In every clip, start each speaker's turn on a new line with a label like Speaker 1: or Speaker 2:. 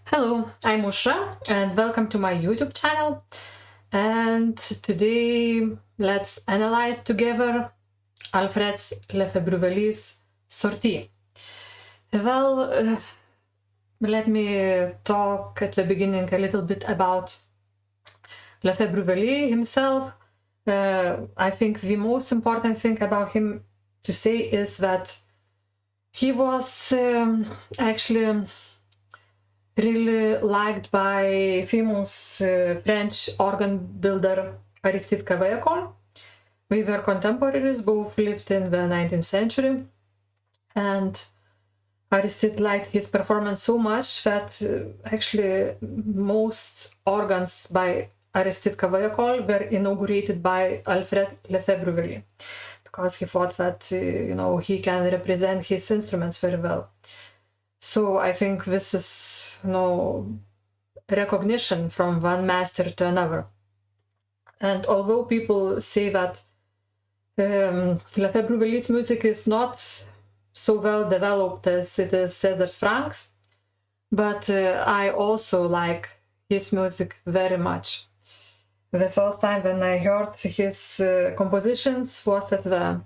Speaker 1: Hello, I'm Ausra and welcome to my YouTube channel. And today let's analyze together Alfred Lefebure-Wely's Sortie. Let me talk at the beginning a little bit about Lefebure-Wely himself. I think the most important thing about him to say is that he was actually really liked by famous French organ builder Aristide Cavaillon. We were contemporaries, both lived in the 19th century, and Aristide liked his performance so much that actually most organs by Aristide Cavaillon were inaugurated by Alfred Lefebure-Wely, because he thought that he can represent his instruments very well. So I think this is recognition from one master to another. And although people say that Lefebure-Wely's music is not so well developed as it is César's Franck's, but I also like his music very much. The first time when I heard his compositions was at the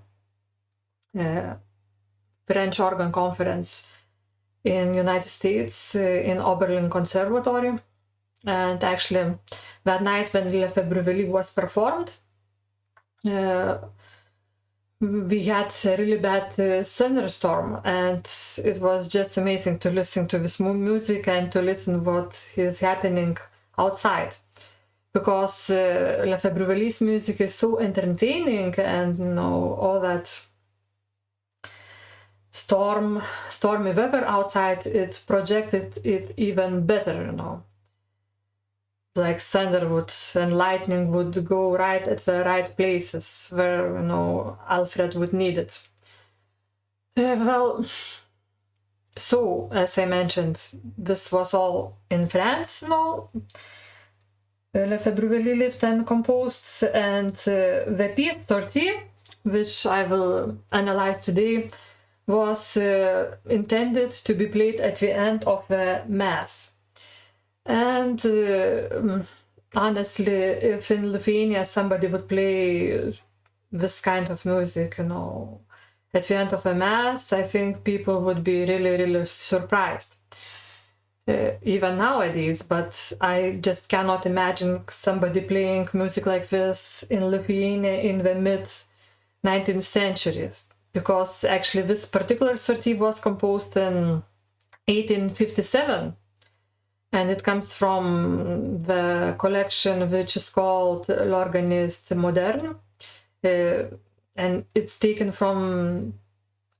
Speaker 1: French Organ Conference in United States in Oberlin Conservatory. And actually that night when Lefebure-Wely was performed, we had a really bad thunderstorm, and it was just amazing to listen to this music and to listen what is happening outside, because Lefebure-Wely's music is so entertaining, and all that stormy weather outside, it projected it even better, like thunder and lightning would go right at the right places where Alfred would need it. So as I mentioned, this was all in France. Lefebure-Wely lived and composed, and the piece Sortie, which I will analyze today, was intended to be played at the end of the Mass. And honestly, if in Lithuania somebody would play this kind of music, at the end of a Mass, I think people would be really, really surprised. Even nowadays, but I just cannot imagine somebody playing music like this in Lithuania in the mid-19th centuries. Because actually this particular sortie was composed in 1857, and it comes from the collection which is called Organist moderne, and it's taken from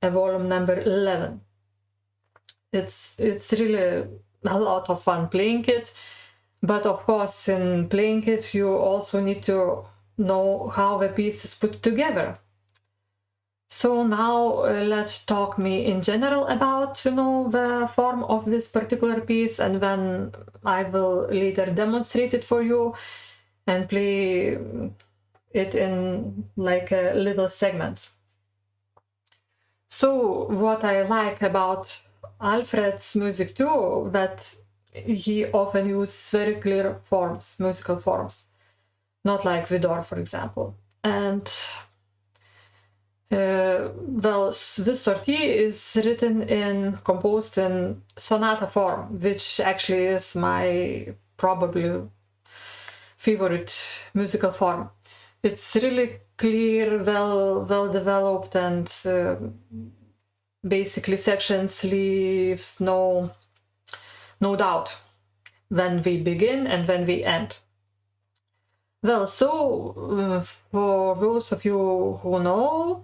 Speaker 1: a volume number 11. It's really a lot of fun playing it, but of course in playing it you also need to know how the piece is put together. So now let's talk me in general about the form of this particular piece, and then I will later demonstrate it for you and play it in like little segments. So what I like about Alfred's music too, that he often uses very clear forms, musical forms, not like Vidor, for example. And this sortie is composed in sonata form, which actually is my probably favorite musical form. It's really clear, well developed, and basically sections leaves no doubt when we begin and when we end. So for those of you who know,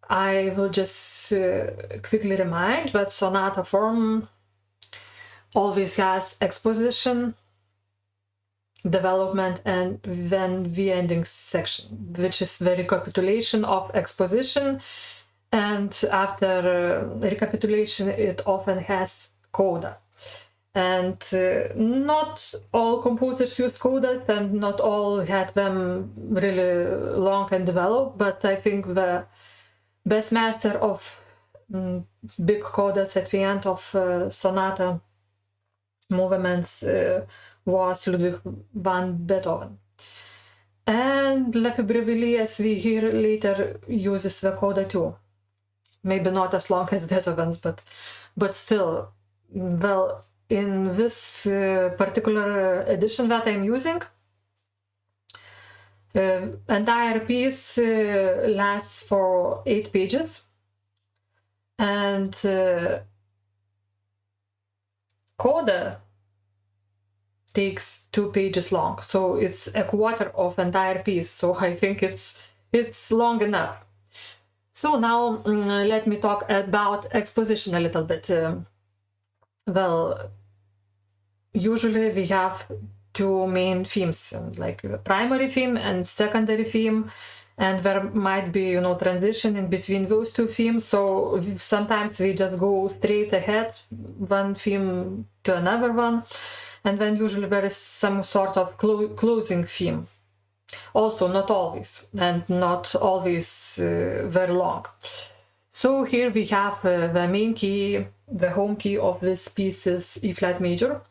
Speaker 1: I will just quickly remind that sonata form always has exposition, development, and then the ending section, which is the recapitulation of exposition. And after recapitulation, it often has coda. And not all composers use codas, and not all had them really long and developed, but I think the best master of big codas at the end of sonata movements was Ludwig van Beethoven. And Lefebure-Wely, as we hear later, uses the Coda too. Maybe not as long as Beethoven's, but still, well, in this particular edition that I'm using, entire piece lasts for 8 pages, and Coda takes 2 pages long, so it's a quarter of entire piece, so I think it's long enough. So now let me talk about exposition a little bit. Well, usually we have 2 main themes, like a primary theme and secondary theme, and there might be, you know, transition in between those 2 themes, so sometimes we just go straight ahead, one theme to another one, and then usually there is some sort of closing theme. Also, not always, and not always very long. So here we have the main key, the home key of this piece is E flat major,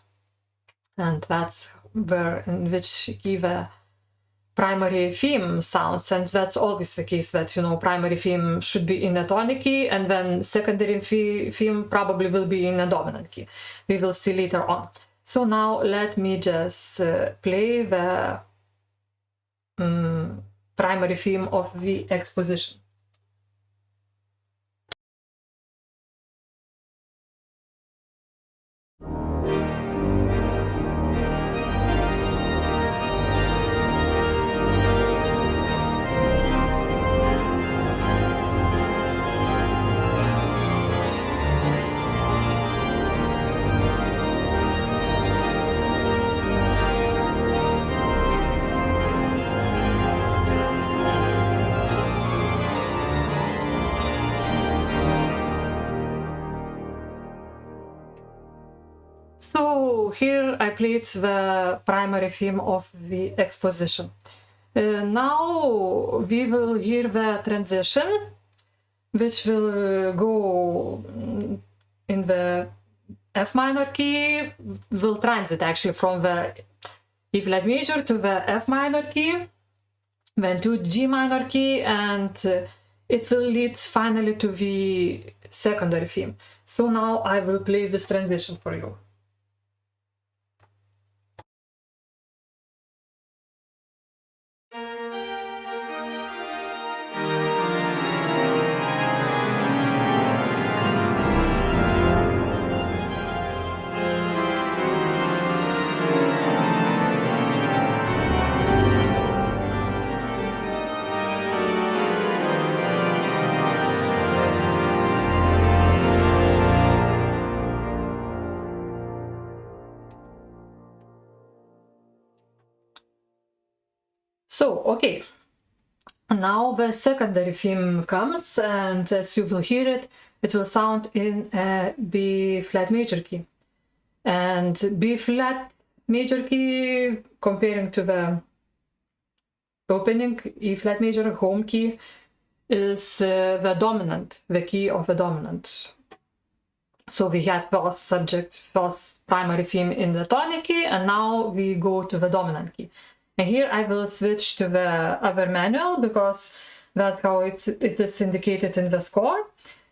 Speaker 1: and that's where in which key the primary theme sounds, and that's always the case, that, you know, primary theme should be in a tonic key, and then secondary theme probably will be in a dominant key. We will see later on. So now let me just play the primary theme of the exposition. So here I played the primary theme of the exposition. Now we will hear the transition, which will go in the F minor key, will transit actually from the E flat major to the F minor key, then to G minor key, and it will lead finally to the secondary theme. So now I will play this transition for you. So, okay, now the secondary theme comes, and as you will hear it, it will sound in a B flat major key. And B flat major key, comparing to the opening E flat major home key, is the dominant, the key of the dominant. So we had first subject, first primary theme in the tonic key, and now we go to the dominant key. And here I will switch to the other manual, because that's how it is indicated in the score.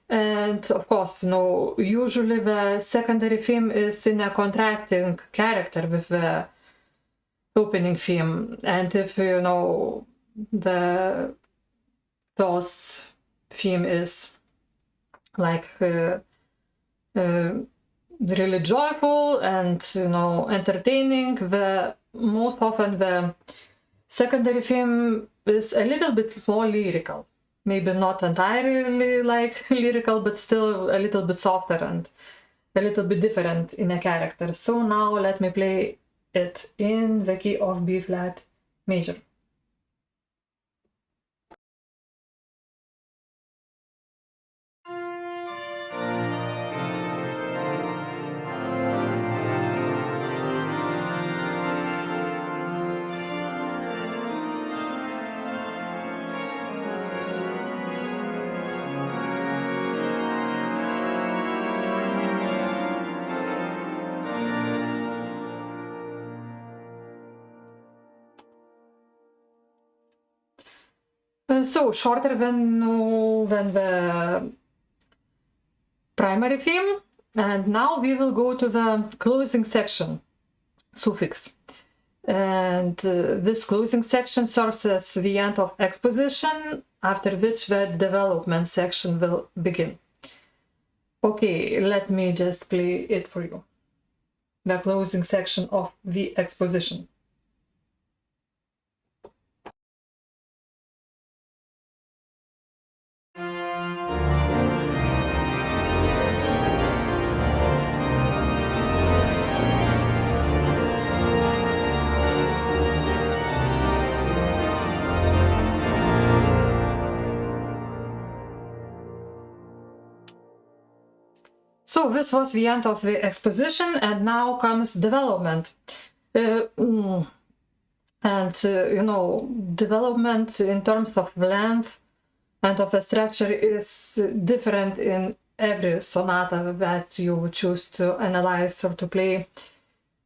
Speaker 1: And of course, you know, usually the secondary theme is in a contrasting character with the opening theme. And if, you know, the first theme is like really joyful and, you know, entertaining, most often the secondary theme is a little bit more lyrical. Maybe not entirely like lyrical, but still a little bit softer and a little bit different in a character. So now let me play it in the key of B flat major. So shorter than the primary theme. And now we will go to the closing section, suffix. And this closing section serves as the end of exposition, after which the development section will begin. Okay, let me just play it for you. The closing section of the exposition. So this was the end of the exposition, and now comes development. You know, development in terms of length and of a structure is different in every sonata that you choose to analyze or to play,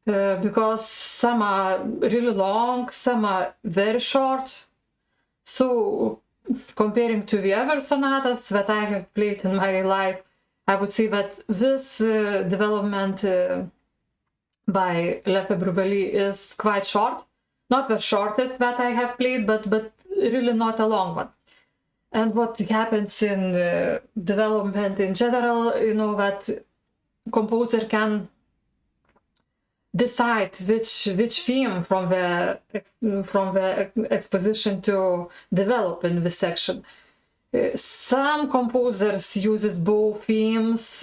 Speaker 1: because some are really long, some are very short. So comparing to the other sonatas that I have played in my life, I would say that this development by Lefebure-Wely is quite short. Not the shortest that I have played, but really not a long one. And what happens in development in general, you know, that composer can decide which theme from the exposition to develop in this section. Some composers uses both themes,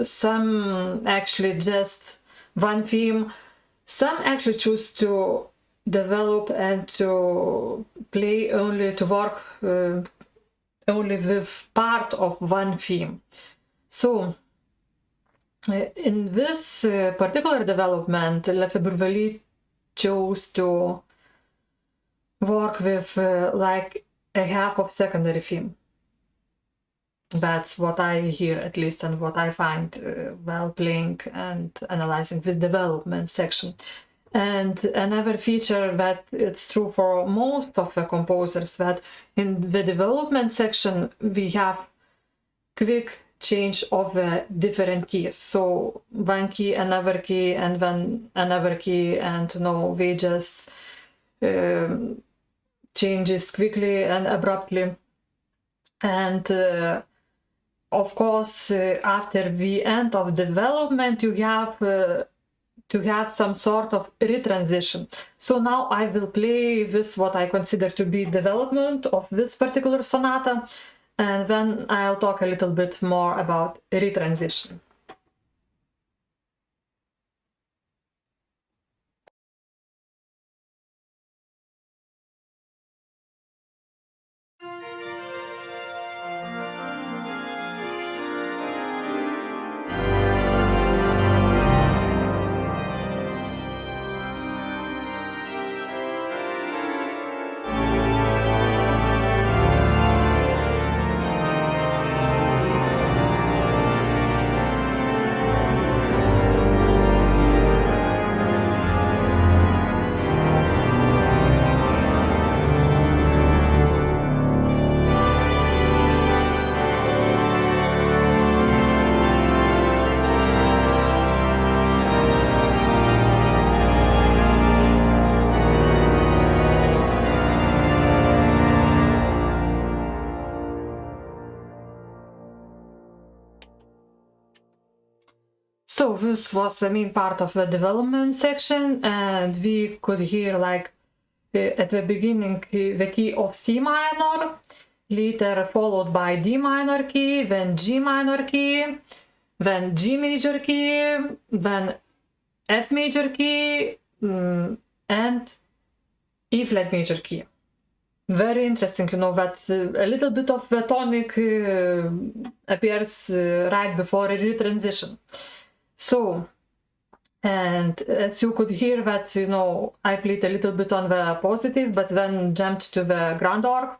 Speaker 1: some actually just one theme, some actually choose to develop and to play only, to work only with part of one theme. So in this particular development, Lefebure-Wely chose to work with like a half of secondary theme. That's what I hear, at least, and what I find while playing and analyzing this development section. And another feature that it's true for most of the composers, that in the development section we have quick change of the different keys. So one key, another key, and then another key, and you know, we just changes quickly and abruptly. And of course, after the end of development, you have to have some sort of retransition. So now I will play this, what I consider to be development of this particular sonata, and then I'll talk a little bit more about retransition. So this was the main part of the development section, and we could hear like at the beginning the key of C minor, later followed by D minor key, then G minor key, then G major key, then F major key, and E flat major key. Very interesting, you know, that a little bit of the tonic appears right before a retransition. So, and as you could hear that, you know, I played a little bit on the positive, but then jumped to the grand org,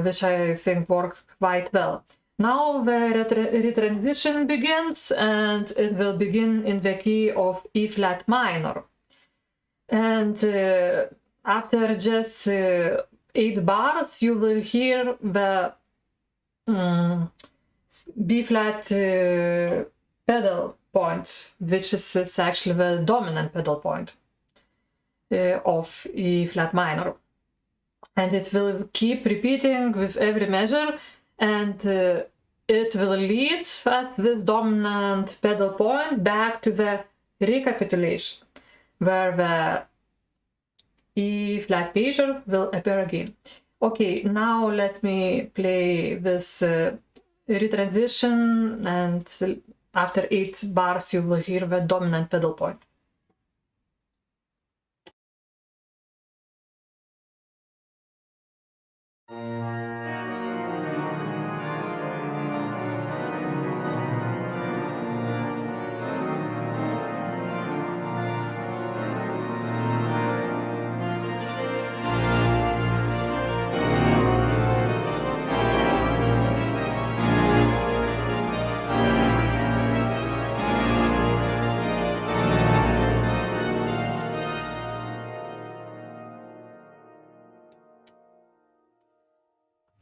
Speaker 1: which I think worked quite well. Now the retransition begins, and it will begin in the key of E flat minor. And after just 8 bars, you will hear the B flat pedal point, which is actually the dominant pedal point of E flat minor. And it will keep repeating with every measure, and it will lead us, this dominant pedal point, back to the recapitulation, where the E flat major will appear again. Okay, now let me play this retransition, and after 8 bars you will hear the dominant pedal point.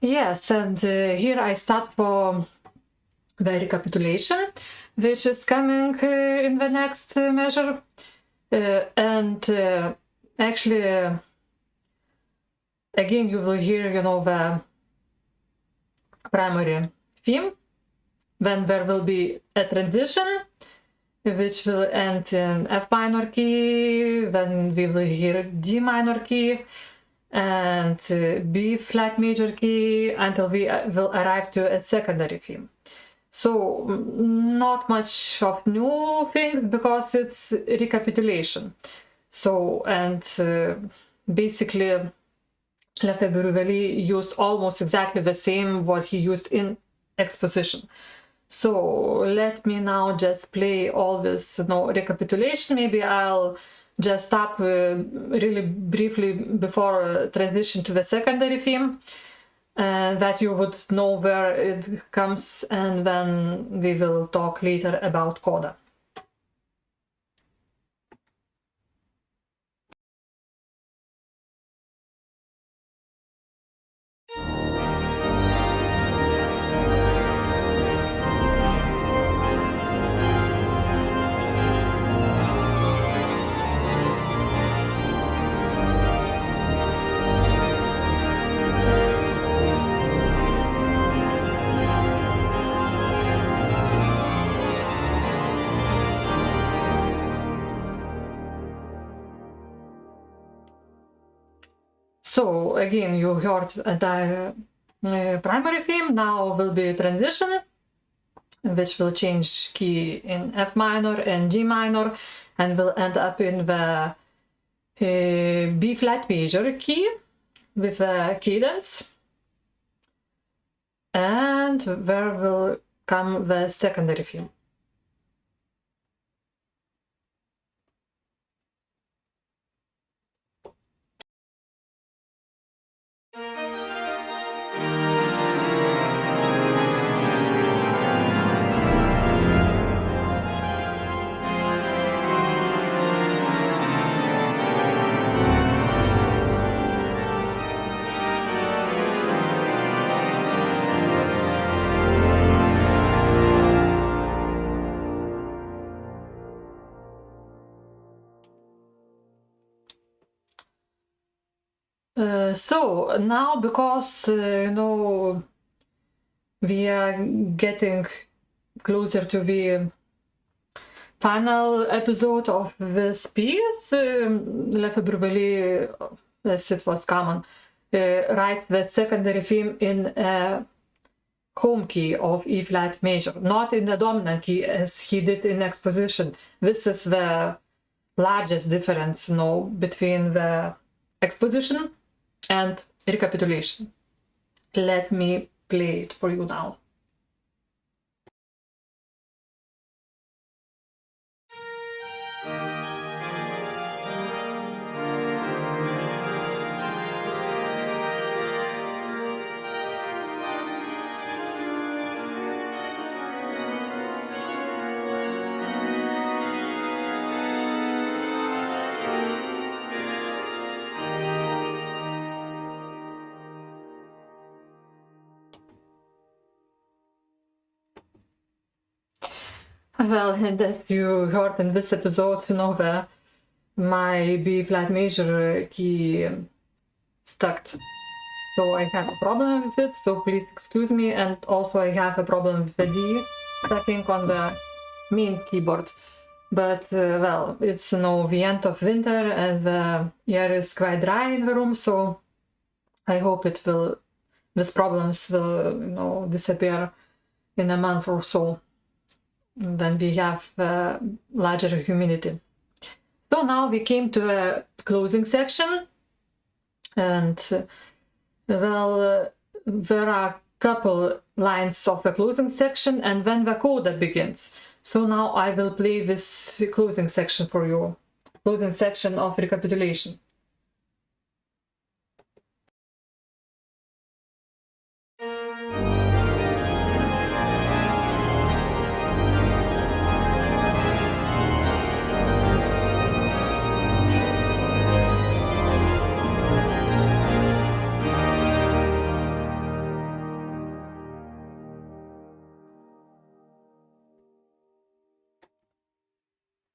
Speaker 1: Yes, and here I start for the recapitulation, which is coming in the next measure. Actually, again, you will hear, the primary theme. Then there will be a transition, which will end in F minor key. Then we will hear D minor key and B flat major key until we will arrive to a secondary theme. So not much of new things because it's recapitulation. So, and basically Lefebure-Wely used almost exactly the same what he used in exposition. So let me now just play all this recapitulation. Maybe I'll just stop really briefly before transition to the secondary theme, that you would know where it comes, and then we will talk later about Coda. So again, you heard the primary theme. Now will be transition, which will change key in F minor and G minor, and will end up in the B flat major key with a cadence. And where will come the secondary theme. So now, because we are getting closer to the final episode of this piece, Lefebure-Wely, as it was common, writes the secondary theme in a home key of E flat major, not in the dominant key as he did in exposition. This is the largest difference between the exposition and recapitulation. Let me play it for you now. Well, and as you heard in this episode, my B flat major key stuck. So I have a problem with it, so please excuse me. And also I have a problem with the D stucking on the main keyboard. But, well, it's the end of winter and the air is quite dry in the room, so I hope these problems will, disappear in a month or so when we have larger humidity. So now we came to a closing section, and well, there are a couple lines of a closing section and then the coda begins. So now I will play this closing section for you, closing section of recapitulation.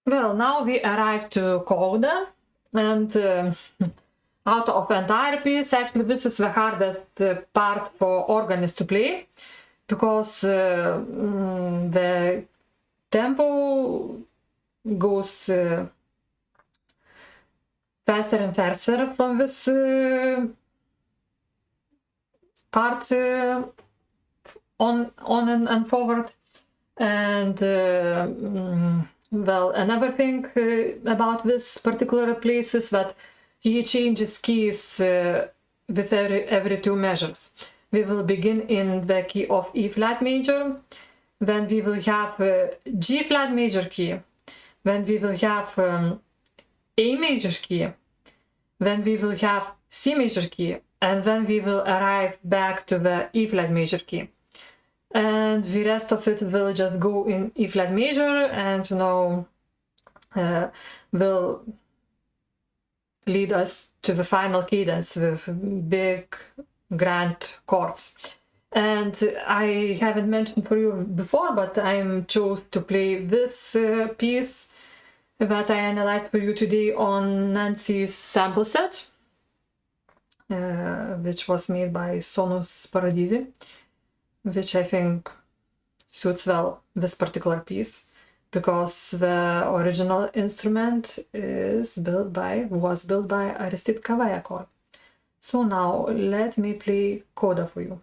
Speaker 1: Well, now we arrive to Coda, and out of the entire piece, actually this is the hardest part for organist to play, because the tempo goes faster and faster from this part on and forward, and well, another thing about this particular place is that he changes keys with every 2 measures. We will begin in the key of E flat major, then we will have G flat major key, then we will have A major key, then we will have C major key, and then we will arrive back to the E flat major key. And the rest of it will just go in E flat major and will lead us to the final cadence with big grand chords. And I haven't mentioned for you before, but I chose to play this piece that I analyzed for you today on Nancy's sample set, which was made by Sonus Paradisi, which I think suits well this particular piece, because the original instrument was built by Aristide Cavaillé. So now let me play Coda for you.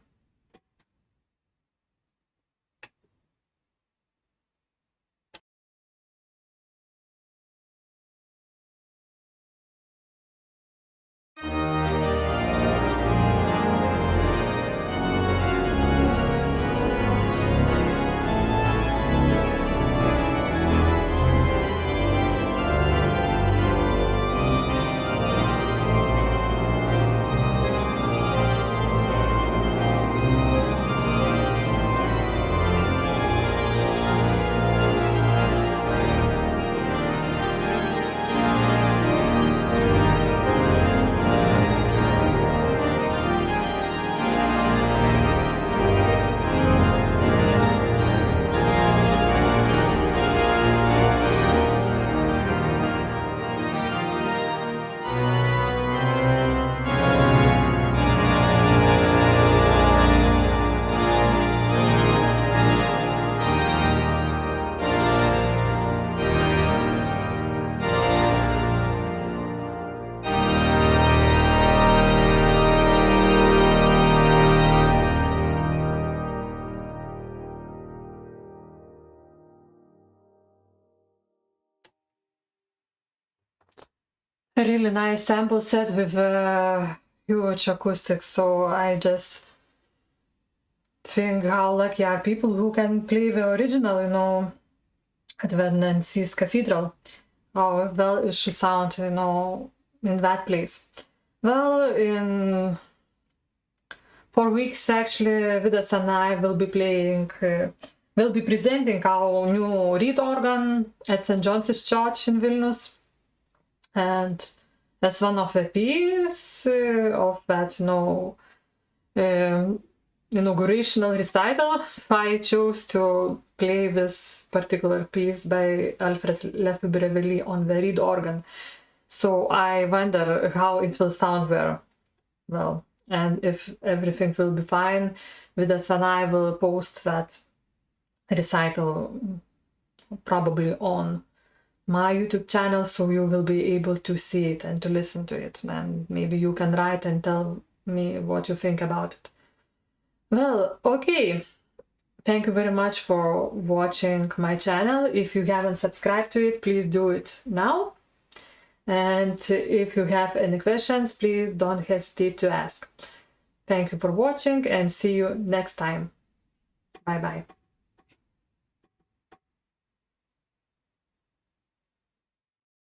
Speaker 1: A really nice sample set with huge acoustics, so I just think how lucky are people who can play the original, at the Nancy's Cathedral. How well it should sound, in that place. Well, in 4 weeks, actually, Vidas and I will be presenting our new reed organ at St. John's Church in Vilnius. And as one of the pieces of that, inaugurational recital, I chose to play this particular piece by Alfred Lefebure-Wely on the reed organ. So I wonder how it will sound well, and if everything will be fine with us, and I will post that recital probably on my YouTube channel, so you will be able to see it and to listen to it, and maybe you can write and tell me what you think about it. Well, okay. Thank you very much for watching my channel. If you haven't subscribed to it, please do it now. And if you have any questions, please don't hesitate to ask. Thank you for watching and see you next time. Bye bye.